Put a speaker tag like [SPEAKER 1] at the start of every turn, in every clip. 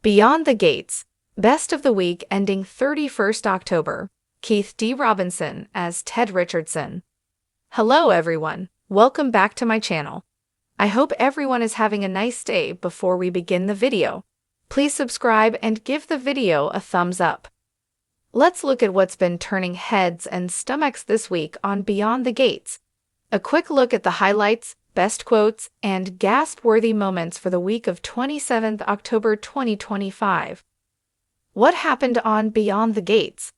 [SPEAKER 1] Beyond the Gates, Best of the Week ending 31st October, Keith D. Robinson as Ted Richardson. Hello everyone, welcome back to my channel. I hope everyone is having a nice day. Before we begin the video, please subscribe and give the video a thumbs up. Let's look at what's been turning heads and stomachs this week on Beyond the Gates. A quick look at the highlights, best quotes, and gasp-worthy moments for the week of 27th October 2025. What happened on Beyond the Gates?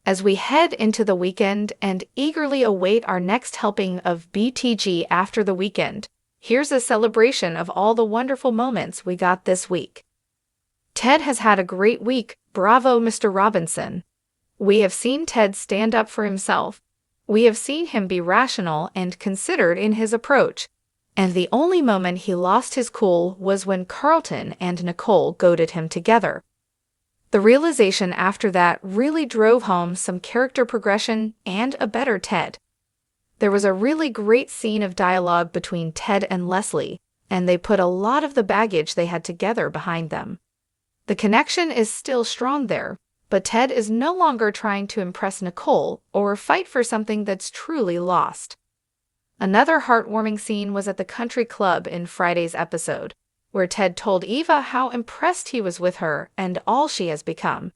[SPEAKER 1] As we head into the weekend and eagerly await our next helping of BTG after the weekend, here's a celebration of all the wonderful moments we got this week. Ted has had a great week, bravo Mr. Robinson. We have seen Ted stand up for himself. We have seen him be rational and considered in his approach, and the only moment he lost his cool was when Carlton and Nicole goaded him together. The realization after that really drove home some character progression and a better Ted. There was a really great scene of dialogue between Ted and Leslie, and they put a lot of the baggage they had together behind them. The connection is still strong there, but Ted is no longer trying to impress Nicole or fight for something that's truly lost. Another heartwarming scene was at the country club in Friday's episode, where Ted told Eva how impressed he was with her and all she has become,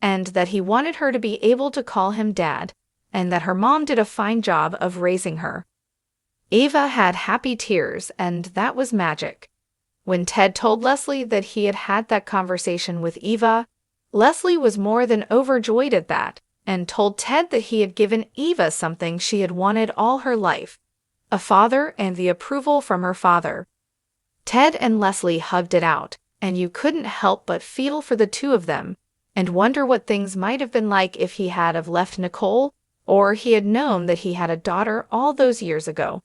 [SPEAKER 1] and that he wanted her to be able to call him Dad, and that her mom did a fine job of raising her. Eva had happy tears, and that was magic. When Ted told Leslie that he had had that conversation with Eva, Leslie was more than overjoyed at that, and told Ted that he had given Eva something she had wanted all her life, a father and the approval from her father. Ted and Leslie hugged it out, and you couldn't help but feel for the two of them, and wonder what things might have been like if he had have left Nicole, or he had known that he had a daughter all those years ago.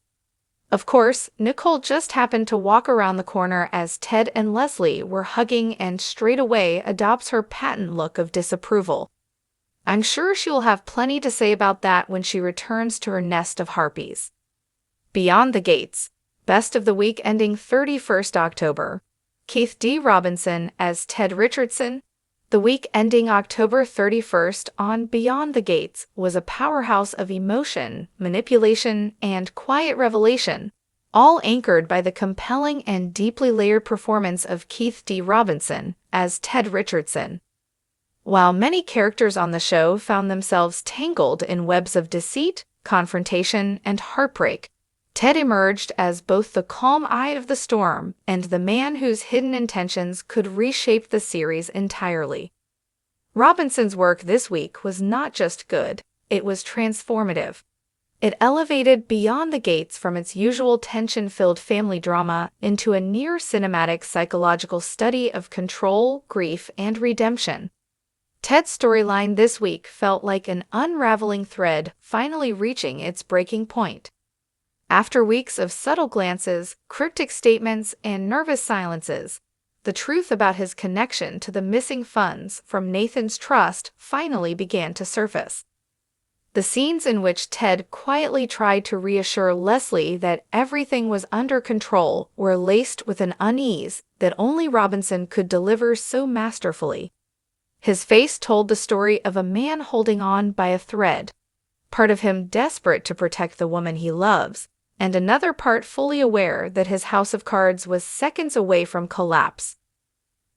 [SPEAKER 1] Of course, Nicole just happened to walk around the corner as Ted and Leslie were hugging and straight away adopts her patent look of disapproval. I'm sure she will have plenty to say about that when she returns to her nest of harpies. Beyond the Gates, Best of the Week ending 31st October, Keith D. Robinson as Ted Richardson. The week ending October 31st on Beyond the Gates was a powerhouse of emotion, manipulation, and quiet revelation, all anchored by the compelling and deeply layered performance of Keith D. Robinson as Ted Richardson. While many characters on the show found themselves tangled in webs of deceit, confrontation, and heartbreak, Ted emerged as both the calm eye of the storm and the man whose hidden intentions could reshape the series entirely. Robinson's work this week was not just good, it was transformative. It elevated Beyond the Gates from its usual tension-filled family drama into a near-cinematic psychological study of control, grief, and redemption. Ted's storyline this week felt like an unraveling thread finally reaching its breaking point. After weeks of subtle glances, cryptic statements, and nervous silences, the truth about his connection to the missing funds from Nathan's trust finally began to surface. The scenes in which Ted quietly tried to reassure Leslie that everything was under control were laced with an unease that only Robinson could deliver so masterfully. His face told the story of a man holding on by a thread, part of him desperate to protect the woman he loves, and another part fully aware that his house of cards was seconds away from collapse.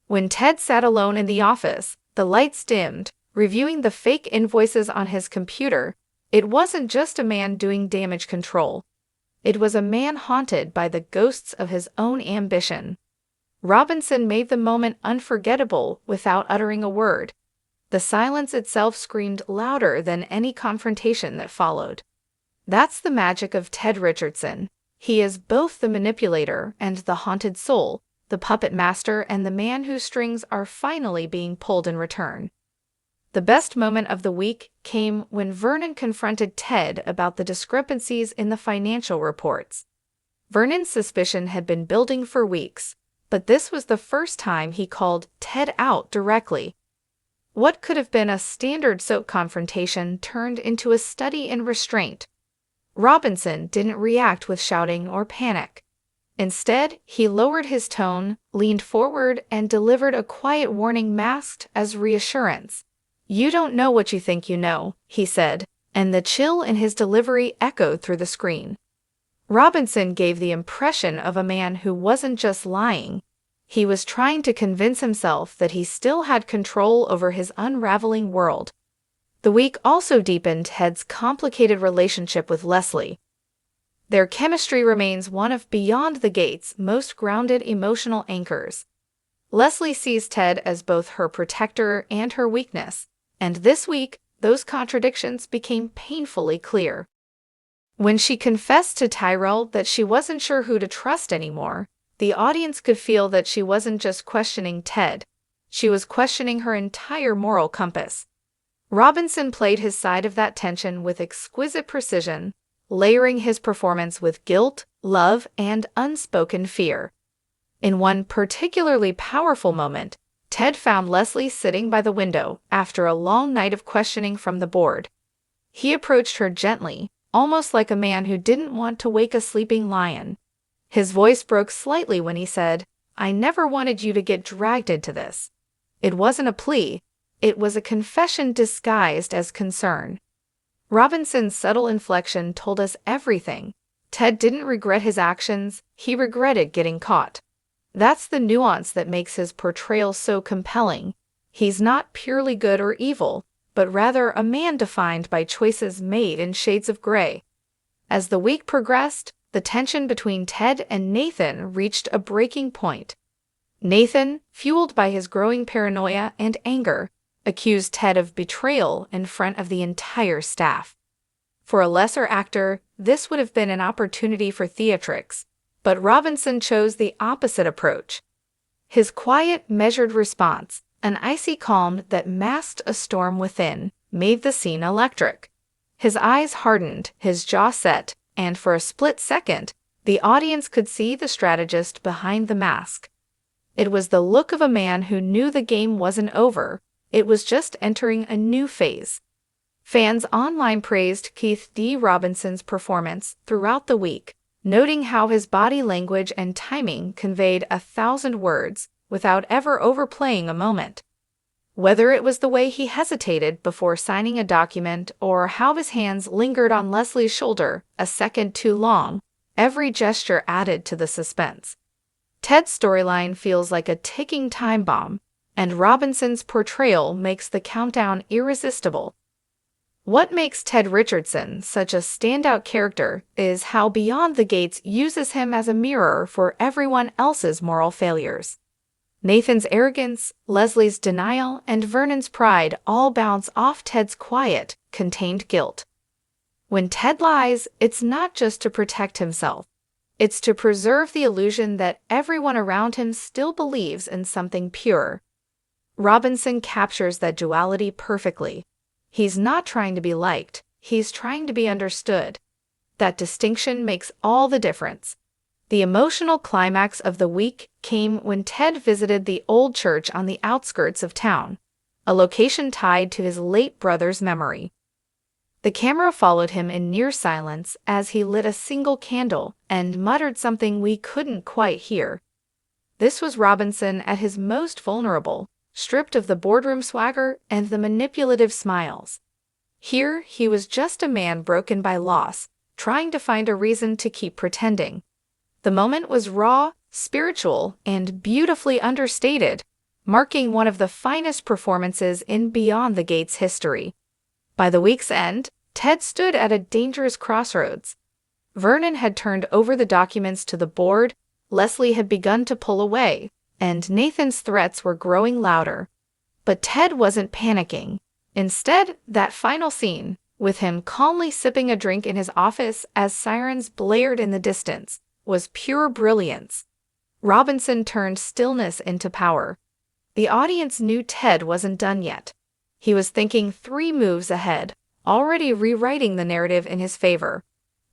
[SPEAKER 1] When Ted sat alone in the office, the lights dimmed, reviewing the fake invoices on his computer, it wasn't just a man doing damage control. It was a man haunted by the ghosts of his own ambition. Robinson made the moment unforgettable without uttering a word. The silence itself screamed louder than any confrontation that followed. That's the magic of Ted Richardson. He is both the manipulator and the haunted soul, the puppet master and the man whose strings are finally being pulled in return. The best moment of the week came when Vernon confronted Ted about the discrepancies in the financial reports. Vernon's suspicion had been building for weeks, but this was the first time he called Ted out directly. What could have been a standard soap confrontation turned into a study in restraint. Robinson didn't react with shouting or panic. Instead, he lowered his tone, leaned forward, and delivered a quiet warning masked as reassurance. "You don't know what you think you know," he said, and the chill in his delivery echoed through the screen. Robinson gave the impression of a man who wasn't just lying. He was trying to convince himself that he still had control over his unraveling world. The week also deepened Ted's complicated relationship with Leslie. Their chemistry remains one of Beyond the Gates' most grounded emotional anchors. Leslie sees Ted as both her protector and her weakness, and this week, those contradictions became painfully clear. When she confessed to Tyrell that she wasn't sure who to trust anymore, the audience could feel that she wasn't just questioning Ted, she was questioning her entire moral compass. Robinson played his side of that tension with exquisite precision, layering his performance with guilt, love, and unspoken fear. In one particularly powerful moment, Ted found Leslie sitting by the window after a long night of questioning from the board. He approached her gently, almost like a man who didn't want to wake a sleeping lion. His voice broke slightly when he said, "I never wanted you to get dragged into this." It wasn't a plea, it was a confession disguised as concern. Robinson's subtle inflection told us everything. Ted didn't regret his actions, he regretted getting caught. That's the nuance that makes his portrayal so compelling. He's not purely good or evil, but rather a man defined by choices made in shades of gray. As the week progressed, the tension between Ted and Nathan reached a breaking point. Nathan, fueled by his growing paranoia and anger, accused Ted of betrayal in front of the entire staff. For a lesser actor, this would have been an opportunity for theatrics, but Robinson chose the opposite approach. His quiet, measured response, an icy calm that masked a storm within, made the scene electric. His eyes hardened, his jaw set, and for a split second, the audience could see the strategist behind the mask. It was the look of a man who knew the game wasn't over, it was just entering a new phase. Fans online praised Keith D. Robinson's performance throughout the week, noting how his body language and timing conveyed 1,000 words without ever overplaying a moment. Whether it was the way he hesitated before signing a document or how his hands lingered on Leslie's shoulder a second too long, every gesture added to the suspense. Ted's storyline feels like a ticking time bomb, and Robinson's portrayal makes the countdown irresistible. What makes Ted Richardson such a standout character is how Beyond the Gates uses him as a mirror for everyone else's moral failures. Nathan's arrogance, Leslie's denial, and Vernon's pride all bounce off Ted's quiet, contained guilt. When Ted lies, it's not just to protect himself. It's to preserve the illusion that everyone around him still believes in something pure. Robinson captures that duality perfectly. He's not trying to be liked, he's trying to be understood. That distinction makes all the difference. The emotional climax of the week came when Ted visited the old church on the outskirts of town, a location tied to his late brother's memory. The camera followed him in near silence as he lit a single candle and muttered something we couldn't quite hear. This was Robinson at his most vulnerable, stripped of the boardroom swagger and the manipulative smiles. Here, he was just a man broken by loss, trying to find a reason to keep pretending. The moment was raw, spiritual, and beautifully understated, marking one of the finest performances in Beyond the Gates history. By the week's end, Ted stood at a dangerous crossroads. Vernon had turned over the documents to the board, Leslie had begun to pull away, and Nathan's threats were growing louder. But Ted wasn't panicking. Instead, that final scene, with him calmly sipping a drink in his office as sirens blared in the distance, was pure brilliance. Robinson turned stillness into power. The audience knew Ted wasn't done yet. He was thinking 3 moves ahead, already rewriting the narrative in his favor.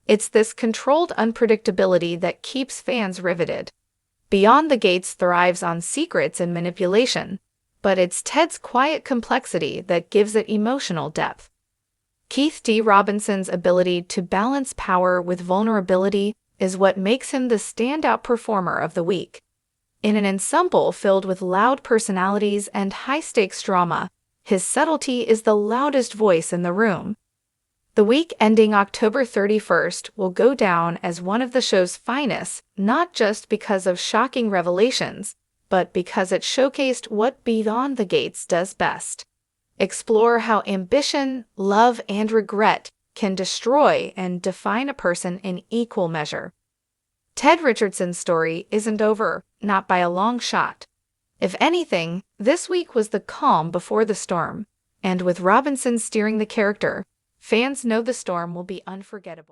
[SPEAKER 1] It's this controlled unpredictability that keeps fans riveted. Beyond the Gates thrives on secrets and manipulation, but it's Ted's quiet complexity that gives it emotional depth. Keith D. Robinson's ability to balance power with vulnerability is what makes him the standout performer of the week. In an ensemble filled with loud personalities and high-stakes drama, his subtlety is the loudest voice in the room. The week ending October 31st will go down as one of the show's finest, not just because of shocking revelations, but because it showcased what Beyond the Gates does best. Explore how ambition, love, and regret can destroy and define a person in equal measure. Ted Richardson's story isn't over, not by a long shot. If anything, this week was the calm before the storm, and with Robinson steering the character, fans know the storm will be unforgettable.